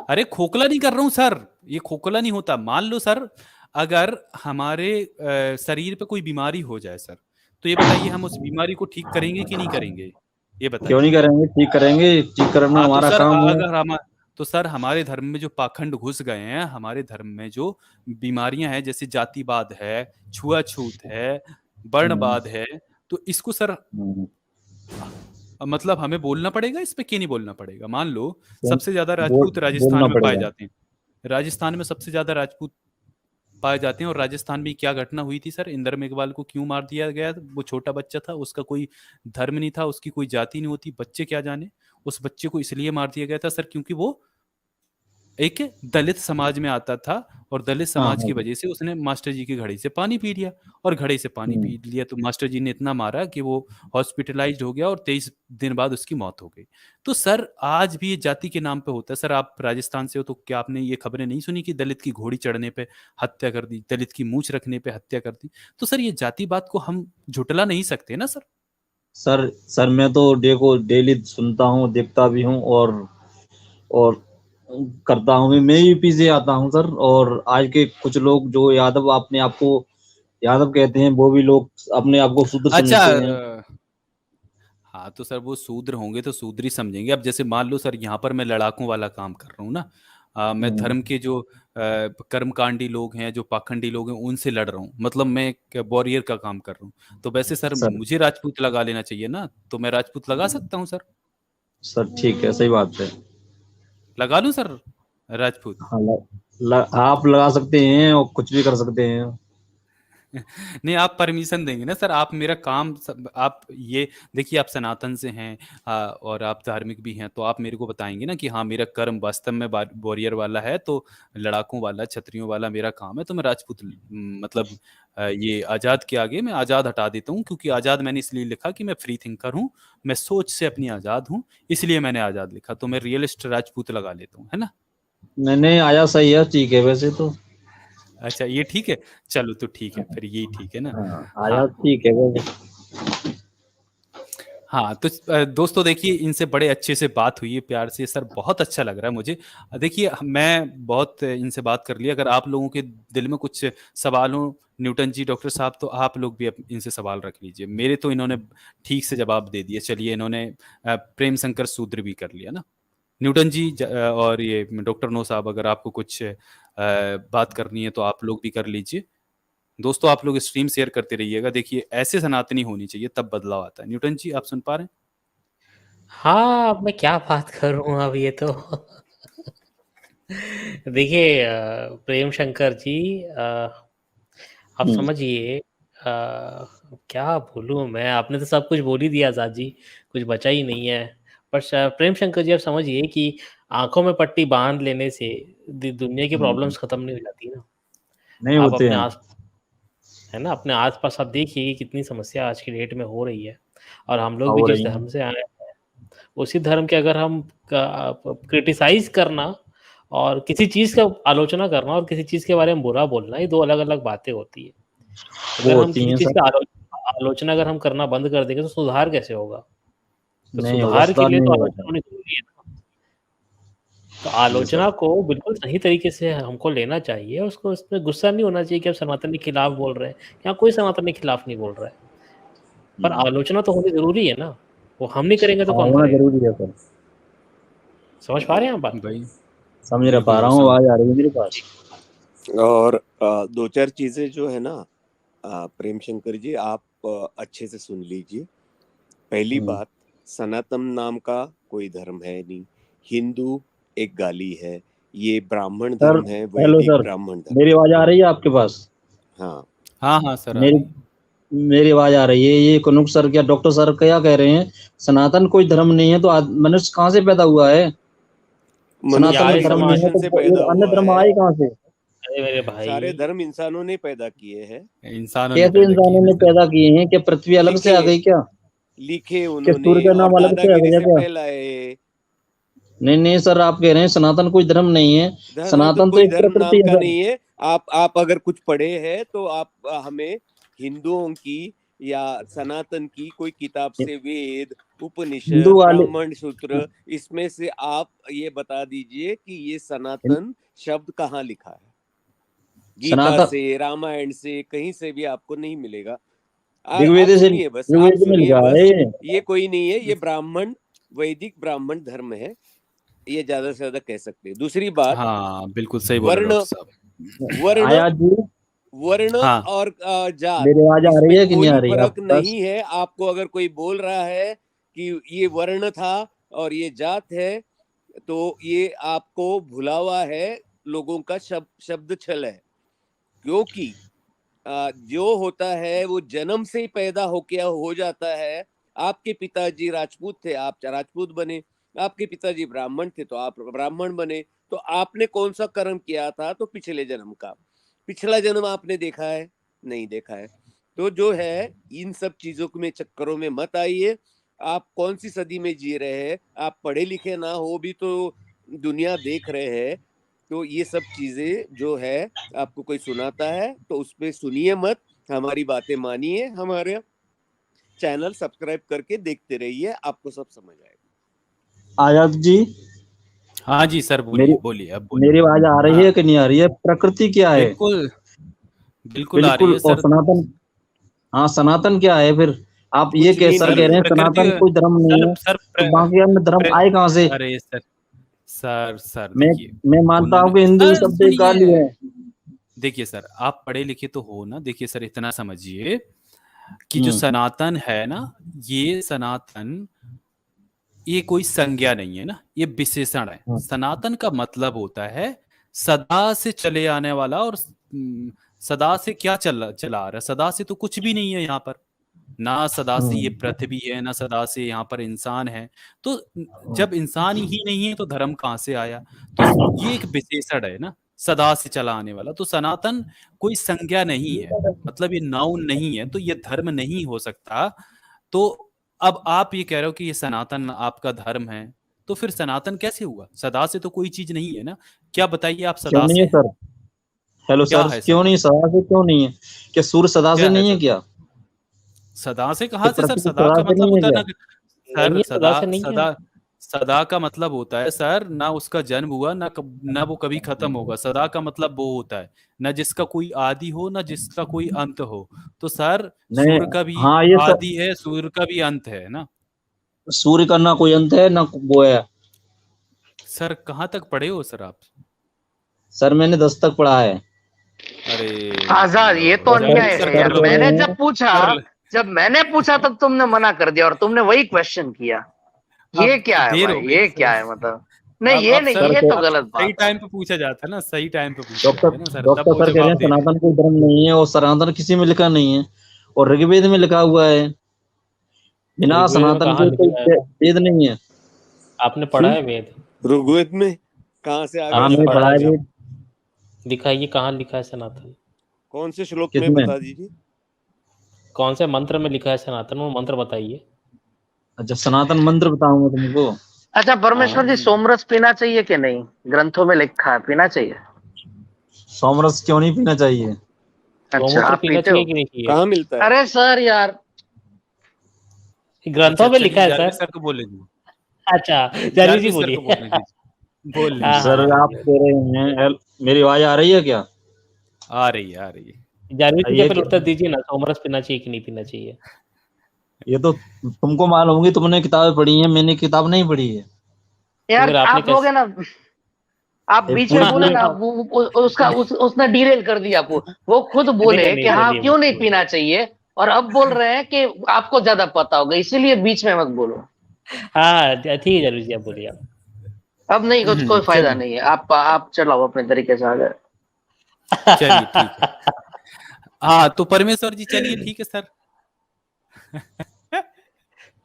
S1: अरे खोखला नहीं कर रहा हूं सर, ये खोखला नहीं होता। मान लो सर, अगर हमारे शरीर पे कोई बीमारी हो जाए सर, तो ये बताइए हम उस बीमारी को ठीक करेंगे कि नहीं करेंगे, ये
S2: क्यों
S1: बताइए।
S2: नहीं करेंगे? ठीक करेंगे, ठीक करना
S1: हाँ तो
S2: हमारा
S1: सर
S2: काम है।
S1: अगर हम, तो सर हमारे धर्म में जो पाखंड घुस गए हैं, हमारे धर्म में जो बीमारियां हैं, जैसे जातिवाद है, छुआछूत है, वर्णवाद है, तो इसको सर
S2: हम्म,
S1: मतलब हमें बोलना पड़ेगा इस पे कि नहीं बोलना पड़ेगा। मान लो
S2: क्यों?
S1: सबसे ज्यादा राजपूत राजस्थान
S2: बोलना
S1: में पाए
S2: पड़ेगा।
S1: जाते हैं, राजस्थान में सबसे ज्यादा राजपूत पाए जाते हैं। और राजस्थान में क्या घटना हुई थी सर, इंदर मेघवाल को क्यों मार दिया गया? वो छोटा बच्चा था, उसका कोई धर्म नहीं था, उसकी कोई जाति नहीं होती, बच्चे क्या जाने। उस बच्चे को इसलिए मार दिया गया था सर क्योंकि वो एक दलित समाज में आता था, और दलित
S2: हाँ
S1: समाज
S2: हाँ।
S1: की वजह से उसने मास्टर जी की घड़ी से पानी पी लिया, और घड़े से पानी पी लिया तो मास्टर जी ने इतना मारा कि वो हॉस्पिटलाइज्ड हो गया, और 23 दिन बाद उसकी मौत हो गई। तो सर आज भी ये जाति के नाम पे होता है। सर आप राजस्थान से हो, तो क्या आपने ये खबरें नहीं सुनी कि दलित की घोड़ी चढ़ने पे हत्या कर दी, दलित की मूंछ रखने पे हत्या कर दी? तो सर ये जातिवाद को हम झुटला नहीं सकते ना सर।
S2: सर मैं तो देखो डेली सुनता हूँ, देखता भी हूँ, और करता हूँ। मैं यूपी से आता हूँ सर, और आज के कुछ लोग जो यादव अपने आप को यादव कहते हैं, वो भी लोग अपने आप को शूद्र
S1: अच्छा
S2: समझते हैं।
S1: हाँ तो सर वो शूद्र होंगे तो शूद्र ही समझेंगे। अब जैसे मान लो सर यहाँ पर मैं लड़ाकों वाला काम कर रहा हूँ ना, मैं
S2: हम्म,
S1: धर्म के जो कर्मकांडी लोग हैं, जो पाखंडी लोग हैं, उनसे लड़ रहा हूँ, मतलब मैं एक वॉरियर का काम कर रहा हूँ। तो वैसे सर
S2: सर
S1: मुझे राजपूत लगा लेना चाहिए ना, तो मैं राजपूत लगा सकता हूँ सर,
S2: सर ठीक है, सही बात है।
S1: लगा लूँ सर राजपूत।
S2: हाँ, आप लगा सकते हैं और कुछ भी कर सकते हैं।
S1: नहीं आप परमिशन देंगे ना सर, आप मेरा काम आप ये देखिए, आप सनातन से हैं और आप धार्मिक भी हैं, तो आप मेरे को बताएंगे ना कि हाँ मेरा कर्म वास्तव में वॉरियर वाला है, तो लड़ाकों वाला, क्षत्रियों वाला मेरा काम है, तो मैं राजपूत मतलब ये आज़ाद के आगे मैं आज़ाद हटा देता हूँ, क्योंकि आज़ाद मैंने इसलिए लिखा कि मैं फ्री थिंकर हूँ, मैं सोच से अपनी आज़ाद हूँ, इसलिए मैंने आज़ाद लिखा, तो मैं रियलिस्ट राजपूत लगा लेता हूँ, है ना।
S2: मैंने आया, सही है, ठीक है वैसे तो।
S1: अच्छा ये ठीक है, चलो तो ठीक है फिर, यही ठीक है ना।
S2: हाँ,
S1: हाँ
S2: आया ठीक है वैसे।
S1: हाँ तो दोस्तों देखिए, इनसे बड़े अच्छे से बात हुई है, प्यार से सर, बहुत अच्छा लग रहा है मुझे। देखिए मैं बहुत इनसे बात कर लिया, अगर आप लोगों के दिल में कुछ सवाल हो न्यूटन जी, डॉक्टर साहब, तो आप लोग भी इनसे सवाल रख लीजिए। मेरे तो इन्होंने ठीक से जवाब दे दिए। चलिए इन्होंने प्रेम शंकर सूत्र भी कर लिया ना। न्यूटन जी और ये डॉक्टर नो साहब, अगर आपको कुछ बात करनी है तो आप लोग भी कर लीजिए। दोस्तों आप लोग स्ट्रीम शेयर करते रहिएगा। देखिए ऐसे सनातनी होनी चाहिए, तब बदलाव आता है। न्यूटन जी आप सुन पा रहे हैं?
S5: हाँ, अब मैं क्या बात करूँ अब ये तो देखिए प्रेम शंकर जी, आप
S2: हम्म,
S5: समझिए, क्या बोलूँ मैं, आपने तो सब कुछ बोल ही दिया आज़ाद जी, कुछ बचा ही नहीं है। पर प्रेम शंकर जी आप समझिए कि आंखों में पट्टी बांध लेने से दुनिया की
S2: हम्म,
S5: प्रॉब्लम्स खत्म नहीं हो जाती ना।
S2: नहीं
S5: आप
S2: होते
S5: अपने
S2: हैं।
S5: आस है ना, अपने आस-पास आप देखिए कि कितनी समस्या आज की डेट में हो रही है, और हम लोग भी
S2: हो
S5: जिस
S2: रही है।
S5: धर्म से आए हैं, उसी धर्म के अगर हम क्रिटिसाइज़ करना और किसी चीज़ का आलोचना करना और किसी चीज़ के बारे में बुरा बोलना, ये 2 अलग-अलग बातें होती है।
S2: वो
S5: अगर हम
S2: होती
S5: किसी
S2: हैं
S5: चीज़
S2: सर।
S5: का आलोचना अगर हम करना बंद कर देंगे तो सुधार कैसे होगा? तो
S2: नहीं होगा,
S5: सुधार के
S2: सुधार
S5: लिए
S2: नहीं
S5: तो
S2: होगा
S5: आलोचना
S2: सर।
S5: होनी ज़रूरी है ना। तो
S2: जी सर।
S5: आलोचना को बिल्कुल सही तरीके से हमको लेना चाहिए, उसको उसमें गुस्सा नहीं होना चाहिए कि आप सनातन के खिलाफ बोल रहे हैं, यहाँ कोई सनातन के खिलाफ नहीं बोल रहा है। पर
S2: हम्म,
S5: आलोचना तो होनी ज़रूरी है ना, वो हम नहीं करेंगे तो
S2: हाँ,
S5: कौन
S2: होना
S5: करेगा?
S2: जरूरी है सर।
S5: समझ पा रहे हैं आप बात को?
S1: भाई
S2: समझ रहा
S1: बिल्कुल
S2: पा
S1: वो
S2: रहा हूँ,
S1: समझ।
S2: आवाज आ रही है मेरे पास।
S3: और दो चार चीजें जो है ना, प्रेम शंकर जी आप अच्छे से सुन लीजिए। पहली
S2: हम्म,
S3: बात, सनातन नाम का कोई धर्म है नहीं, हिंदू एक गाली है, ये ब्राह्मण
S2: सर
S3: धर्म है,
S2: हेलो
S3: वैदिक
S2: सर,
S3: ब्राह्मण धर्म
S2: मेरी आवाज आ रही है आपके पास?
S3: हाँ।
S1: हाँ हाँ सर आ
S2: मेरी
S1: रही है।
S2: मेरी आवाज आ रही है। ये कनुक सर क्या डॉक्टर सर क्या कह रहे हैं? सनातन कोई धर्म नहीं है तो मनुष्य कहाँ से पैदा हुआ है?
S5: ये
S3: मनुष्य
S2: सनातन
S5: आर्य
S3: किस
S2: धर्म नहीं है
S5: समाज
S3: कंडीशन
S2: तो
S3: से
S2: ये
S3: पैदा
S2: अन्य
S3: हुआ
S2: धर्म
S3: है?
S2: आए कहाँ से?
S5: अरे मेरे
S3: सारे
S5: भाई,
S3: धर्म इंसानों ने पैदा किए हैं,
S1: इंसानों ने
S2: कैसे
S1: पैदा किए
S2: इंसानों
S1: ना
S2: ने
S1: सर।
S2: पैदा किए हैं? क्या पृथ्वी अलग से
S3: लिखे
S2: आ गई क्या?
S3: लिखे
S2: क्या
S3: उन्होंने,
S2: सूर्य का
S3: और
S2: नाम अलग से आ
S3: दादागिरी
S2: गया
S3: से
S2: क्या?
S3: फैलाए।
S2: नहीं नहीं सर, आप कह रहे हैं सनातन कोई धर्म नहीं है।
S3: धर्म तो
S2: सनातन तो
S3: कोई
S2: एक
S3: धर्म
S2: प्रकृति
S3: नाम
S2: है
S3: का
S2: सर।
S3: नहीं है। आप अगर कुछ पढ़े हैं तो आप हमें हिंदुओं की या सनातन की कोई किताब से, वेद, उपनिषद,
S2: हिंदू वाले
S3: ब्राह्मण सूत्र, इसमें से आप ये बता दीजिए कि ये सनातन शब्द कहाँ लिखा है। गीता
S2: सनातन
S3: से, रामायण से, कहीं से भी आपको नहीं मिलेगा। आप
S2: ऋग्वेद से,
S3: सुनिए बस, आप
S2: ऋग्वेद में
S3: सुनिए
S2: लिखा
S3: बस,
S2: है।
S3: ये कोई नहीं है, ये ब्राह्मण, वैदिक ब्राह्मण धर्म है, ये ज्यादा से ज्यादा कह सकते हैं। दूसरी बात,
S1: हाँ बिल्कुल सही बोल रहे
S3: वर्ण,
S1: डॉक्टर साहब।
S3: वर्ण,
S2: आयात जी,
S3: वर्ण
S1: हाँ
S3: और जात,
S2: मेरी आवाज आ रही
S3: इसमें
S2: है कि नहीं आ
S3: कोई
S2: रही है
S3: फर्क
S2: आपके पास?
S3: नहीं है। आपको अगर कोई बोल रहा है कि ये वर्ण था और ये जात है, तो ये आपको भुला हुआ है, लोगों का शब्द छल है। क्योंकि जो होता है वो जन्म से ही पैदा होके हो जाता है। आपके पिताजी राजपूत थे, आप राजपूत बने, आपके पिताजी ब्राह्मण थे तो आप ब्राह्मण बने। तो आपने कौन सा कर्म किया था? तो पिछले जन्म का। पिछला जन्म आपने देखा है? नहीं देखा है। तो जो है, इन सब चीजों में चक्करों में मत आइए। आप कौन सी सदी में जी रहे हैं? आप पढ़े लिखे ना हो भी तो दुनिया देख रहे हैं। तो ये सब चीजें जो है, आपको कोई सुनाता है तो उसपे सुनिए मत, हमारी बातें मानिए, हमारे चैनल सब्सक्राइब करके देखते रहिए, आपको सब समझ आएगा।
S2: आयात जी,
S1: हाँ जी सर, बोलिए
S2: मेरी
S1: बोलिए, अब बोलिए।
S2: मेरी आवाज आ रही
S1: हाँ
S2: है कि नहीं आ रही है? प्रकृति क्या है?
S1: बिल्कुल बिल्कुल आ रही
S2: बिल्कुल।
S1: है
S2: और
S1: सर।
S2: सनातन, हाँ सनातन क्या है फिर? आप ये
S3: कुछ
S2: कह
S3: भी
S2: सर
S3: नहीं
S2: कह रहे
S3: है।
S2: हैं
S1: प्रकृति
S2: सनातन कोई धर्म नहीं है,
S1: सर
S2: तो बाकी अन्य धर्म आए कहाँ से?
S1: अरे सर सर सर
S2: मैं
S1: देखिए,
S2: मैं मानता हूँ
S1: उन्होंने,
S2: कि हिंदू
S1: सर
S2: शब्द एक गाली
S1: सुनिए,
S2: है।
S1: देखिए सर आप पढ़े लिखे तो हो ना। देखिए सर, इतना समझिए कि जो
S2: हम्म
S1: सनातन है ना, ये सनातन, ये कोई संज्ञा नहीं है ना, ये विशेषण है।
S2: हम्म,
S1: सनातन का मतलब होता है सदा से चले आने वाला। और सदा से क्या चला आ रहा है? सदा से तो कुछ भी नहीं है यहाँ पर। ना सदा से ये
S2: हम्म,
S1: पृथ्वी है, ना सदा से यहाँ पर इंसान है। तो
S2: हम्म,
S1: जब इंसान ही नहीं है तो धर्म कहाँ से आया? तो ये एक विशेषण है ना, सदा से चला आने वाला। तो सनातन कोई संज्ञा नहीं है, मतलब ये नाउन नहीं है, तो ये धर्म नहीं हो सकता। तो अब आप ये कह रहे हो कि ये सनातन आपका धर्म है, तो फिर सनातन कैसे हुआ? सदा से तो कोई चीज नहीं है ना। क्या बताइए, आप
S2: क्यों
S1: सदा
S2: नहीं
S1: से
S2: है
S1: हैं?
S2: सर? हेलो
S1: क्या
S2: सर,
S1: है
S2: क्यों
S1: सदा
S2: नहीं?
S1: से?
S2: सदा से क्यों नहीं है? क्या सूर्य सदा से
S1: क्या है
S2: नहीं है
S1: सर?
S2: क्या?
S1: सदा से
S2: क्या
S1: कहाँ से सर?
S2: प्रकृति
S1: सदा
S2: सदा
S1: का
S2: से
S1: मतलब
S2: नहीं है
S1: होता है
S2: क्या?
S1: ना,
S5: नहीं
S1: सर
S5: है, सदा
S1: सदा
S5: से नहीं है।
S1: सदा सदा का मतलब होता है सर, ना उसका जन्म हुआ, ना वो कभी खत्म होगा। सदा का मतलब वो होता है ना जिसका कोई आदि हो, ना जिसका कोई अंत हो। तो सर
S2: नहीं,
S1: सूर्य का भी
S2: हाँ ये सर,
S1: आदि है, सूर्य का भी अंत है ना।
S2: सूर्य का ना कोई अंत है ना वो है।
S1: सर कहाँ तक पढ़े हो सर आप?
S2: सर मैंने 10 तक पढ़ा है।
S1: अरे
S4: आजाद, ये तो
S2: और सर
S4: अन्याय
S1: सर
S4: है
S2: सर
S4: यार।
S2: कह
S4: मैंने
S2: रहे
S4: जब
S2: हैं,
S4: पूछा, जब मैंने पूछा तब तुमने मना कर दिया और तुमने वही क्वेश्चन किया। ये
S1: अब
S4: क्या है
S1: देर
S4: भाई?
S1: हो गई
S4: ये
S1: सर।
S4: क्या है मतलब? नहीं, ये
S1: अब
S4: नहीं,
S1: सर,
S2: सर
S4: ये तो
S1: अब
S4: गलत
S1: सही
S4: बात है।
S1: टाइम पे पूछा जाता है ना, सही टाइम पे पूछा
S2: डॉक्टर
S1: जाता है ना सर, तब
S2: डॉक्टर
S1: वो
S2: सर कह रहे
S1: जवाब
S2: हैं
S1: दे रहे हैं।
S2: सनातन कोई धर्म नहीं है, और सनातन किसी में लिखा नहीं है, और ऋग्वेद में लिखा हुआ है। बिना
S5: ऋग्वेद में
S2: सनातन
S5: कहाँ
S2: के कोई
S5: लिखा है?
S2: वेद नहीं है।
S5: आपने पढ़ा है वेद?
S3: ऋग्वेद में कहाँ से आ गया
S2: हाँ
S5: आपने
S2: मैंने
S5: पढ़ा
S2: पढ़ा
S5: है
S2: है
S3: सनातन
S5: वेद?
S3: शब्द?
S2: वेद।
S5: दिखाइए कहाँ लिखा है सनातन।
S3: कौन से श्लोक में
S2: किसमें?
S3: बता दीजिए।
S5: कौन से मंत्र में लिखा है सनातन? वो मंत्र बताइए।
S2: अच्छा, सनातन मंत्र बताऊंगा तुमको।
S4: अच्छा परमेश्वर जी,
S5: हाँ,
S4: सोमरस पीना चाहिए कि नहीं? ग्रंथों में लिखा है पीना चाहिए।
S2: सोमरस क्यों नहीं पीना चाहिए?
S4: अच्छा,
S5: गौमूत्र
S4: आप
S5: पीना
S4: पीते हो?
S5: चाहिए कि नहीं चाहिए?
S3: कहाँ मिलता है?
S4: अरे सर यार,
S1: अच्छा
S5: ग्रंथों में लिखा
S1: चलिए,
S5: है
S1: जारविस
S5: सर।
S1: सर को बोलने दीजिए।
S5: अच्छा, जारविस जी
S1: जारविस सर को
S5: बोलिए।
S1: बोलने दीजिए, बोलने
S5: हाँ
S1: दीजिए,
S5: हाँ,
S2: सर
S1: बोलने
S2: आप
S1: दीजिए।
S2: कह रहे हैं मेरी आवाज आ रही है क्या?
S1: आ रही है, आ रही है।
S5: जारविस जी का
S2: ये
S5: फिर
S2: कि
S5: उत्तर दीजिए ना, सोमरस पीना चाहिए कि नहीं पीना चाहिए?
S2: ये तो तुमको मालूम होगी, तुमने किताबें पढ़ी हैं, मैंने किताब नहीं पढ़ी है।
S5: तो फिर
S4: यार
S5: आपने
S4: आप लोग है
S5: कैसे?
S4: ना, आप बीच में
S2: पूरी
S4: बोले
S2: पूरी
S4: ना, उसने डिरेल कर दिया आपको। वो खुद
S5: नहीं
S4: बोले कि
S5: नहीं,
S4: हाँ
S5: बोलिए
S4: क्यों नहीं
S5: बोलिए बोलिए।
S4: पीना चाहिए, और अब बोल रहे हैं कि आपको ज्यादा पता होगा, इसीलिए बीच में मत बोलो।
S5: हाँ ठीक है, जारविस जी आप बोलिए आप।
S4: अब नहीं, कुछ कोई फायदा
S1: चलिए
S4: नहीं है। आप चलाओ अपने तरीके से आगे।
S1: चलिए, ठीक है। हाँ तो परमेश्वर जी, चलिए ठीक है सर।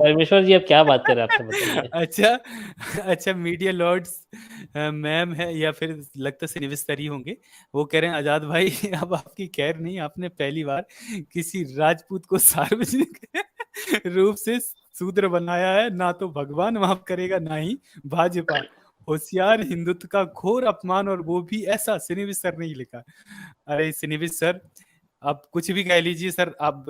S5: परमेश्वर जी अब क्या बात कर रहे हैं आपसे, बताइए।
S1: अच्छा अच्छा, मीडिया लॉर्ड्स मैम है या फिर लगता से निविस्तरी होंगे, वो कह रहे हैं आजाद भाई अब आपकी खैर नहीं, आपने पहली बार किसी राजपूत को सार्वजनिक रूप से शूद्र बनाया है। ना तो भगवान माफ करेगा, ना ही भाजपा। होशियार हिंदुत्व का घोर अपमान, और वो भी ऐसा। सिनेविस सर नहीं लिखा। अरे सिनेविस सर, अब कुछ भी कह लीजिए सर। अब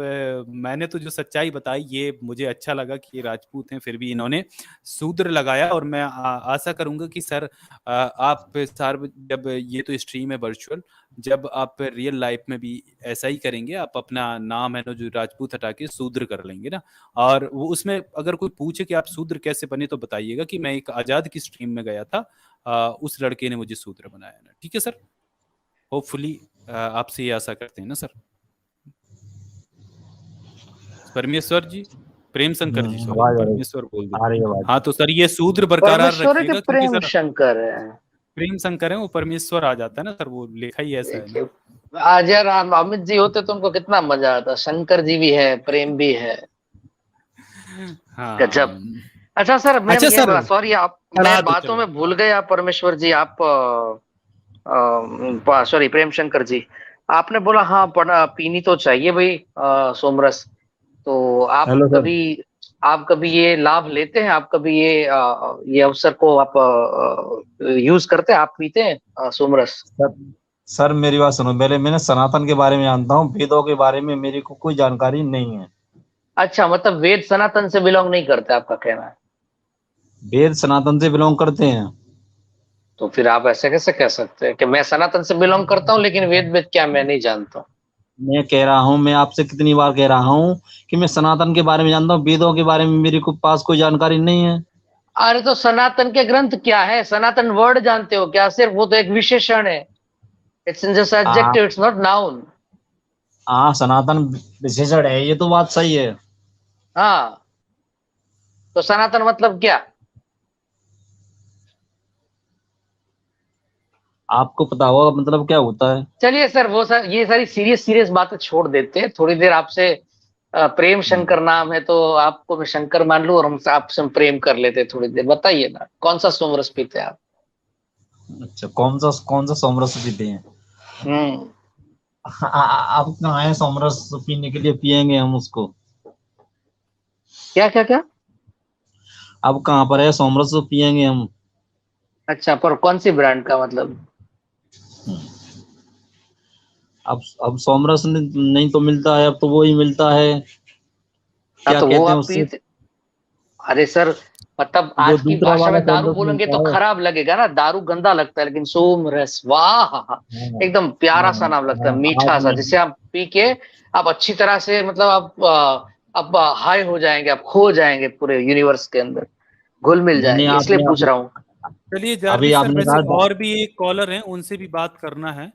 S1: मैंने तो जो सच्चाई बताई ये मुझे अच्छा लगा कि ये राजपूत हैं, फिर भी इन्होंने शूद्र लगाया। और मैं आशा करूंगा कि सर आप जब ये तो स्ट्रीम है वर्चुअल, जब आप रियल लाइफ में भी ऐसा ही करेंगे, आप अपना नाम है ना जो राजपूत हटा के शूद्र कर लेंगे ना। और वो उसमें अगर कोई पूछे कि आप शूद्र कैसे बने, तो बताइएगा कि मैं एक आजाद की स्ट्रीम में गया था, उस लड़के ने मुझे शूद्र बनाया ना। ठीक है सर, होपफुली आपसे ये आशा करते हैं ना सर। परमेश्वर जी, प्रेम शंकर जी, सॉरी
S2: आवाज आ रही
S1: परमेश्वर बोल
S2: आ रही है
S1: दे।
S2: आवाज।
S1: हाँ तो सर ये शूद्र बरकरार
S4: परमेश्वर है कि
S1: रखिएगा, क्योंकि
S4: प्रेम
S1: सर
S4: शंकर है?
S1: प्रेम शंकर है, वो परमेश्वर आ जाता है ना सर, वो लेखा ही ऐसा है ना।
S4: देखिए, आज यार अमित जी होते तो उनको कितना मजा आता। शंकर जी भी है, प्रेम भी है,
S1: हाँ
S4: गजब। अच्छा सर, मैं
S1: अच्छा सर,
S4: ये सॉरी आप,
S1: चढ़ा
S4: मैं
S1: दो
S4: बातों
S1: चलो।
S4: में भूल गया। परमेश्वर जी आप सॉरी प्रेम शंकर जी, आपने बोला हाँ पीनी तो चाहिए भाई सोमरस। तो
S2: हेलो सर।
S4: आप कभी ये लाभ लेते हैं? आप कभी ये अवसर को आप यूज करते हैं? आप पीते हैं सोमरस?
S2: सर सर मेरी बात सुनो। मैंने सनातन के बारे में जानता हूँ, वेदों के बारे में मेरे को कोई जानकारी नहीं है।
S4: अच्छा, मतलब वेद सनातन से बिलोंग नहीं करते, आपका कहना है?
S2: वेद सनातन से बिलोंग करते हैं।
S4: तो फिर आप ऐसे कैसे कह सकते हैं कि मैं सनातन से बिलोंग करता हूँ लेकिन वेद वेद क्या मैं नहीं जानता हूँ?
S2: मैं कह रहा हूँ, मैं आपसे कितनी बार कह रहा हूँ कि मैं सनातन के बारे में जानता हूँ, वेदों के बारे में मेरे को पास कोई जानकारी नहीं है।
S4: अरे तो सनातन के ग्रंथ क्या है? सनातन वर्ड जानते हो क्या सिर्फ? वो तो एक विशेषण है। It's just
S2: ah,
S4: adjective, it's not noun.
S2: सनातन विशेषण है, ये तो बात सही है।
S4: हाँ, तो सनातन मतलब क्या?
S2: आपको पता होगा मतलब क्या होता है।
S4: चलिए सर, ये सारी सीरियस सीरियस बातें छोड़ देते हैं। थोड़ी देर आपसे प्रेम शंकर नाम है तो आपको मैं शंकर मान लूं और हम आपसे प्रेम कर लेते हैं थोड़ी देर। बताइए ना, कौन सा सोमरस पीते हैं आप?
S2: अच्छा, कौन सा सोमरस पीते हैं?
S4: हम्म।
S2: आप कहाँ है सोमरस पीने के लिए? पियेंगे हम उसको।
S4: क्या क्या क्या?
S2: अब कहाँ पर है सोमरस पियेंगे हम?
S4: अच्छा, पर कौन सी ब्रांड का मतलब?
S2: अब सोमरस नहीं तो मिलता है, अब तो वो ही मिलता है।
S4: हाँ,
S2: क्या
S4: तो वो
S2: कहते हैं
S4: आप
S2: उससे?
S4: पीते? अरे सर, मतलब
S2: जो
S4: आज की
S2: दूसरा
S4: भाषा
S2: वाला
S4: में दारू
S2: सोमरस
S4: बोलेंगे
S2: मिलता
S4: तो
S2: है।
S4: खराब लगेगा ना, दारू गंदा लगता है, लेकिन सोमरस वाह,
S2: हाँ,
S4: एकदम प्यारा सा
S2: हाँ,
S4: नाम लगता है,
S2: हाँ,
S4: मीठा सा,
S2: आपने
S4: जिसे आप पी के आप अच्छी तरह से मतलब आप हाई हो जाएंगे, आप खो जाएंगे पूरे यूनिवर्स के अंदर, घुल मिल
S2: नहीं नहीं,
S4: जाएंगे, इसलिए
S2: आपने
S4: पूछ रहा हूँ।
S1: चलिए
S2: अभी
S1: जारविश सर,
S2: आपने
S1: वैसे
S2: कहा।
S1: और भी एक कॉलर हैं, उनसे भी बात करना है।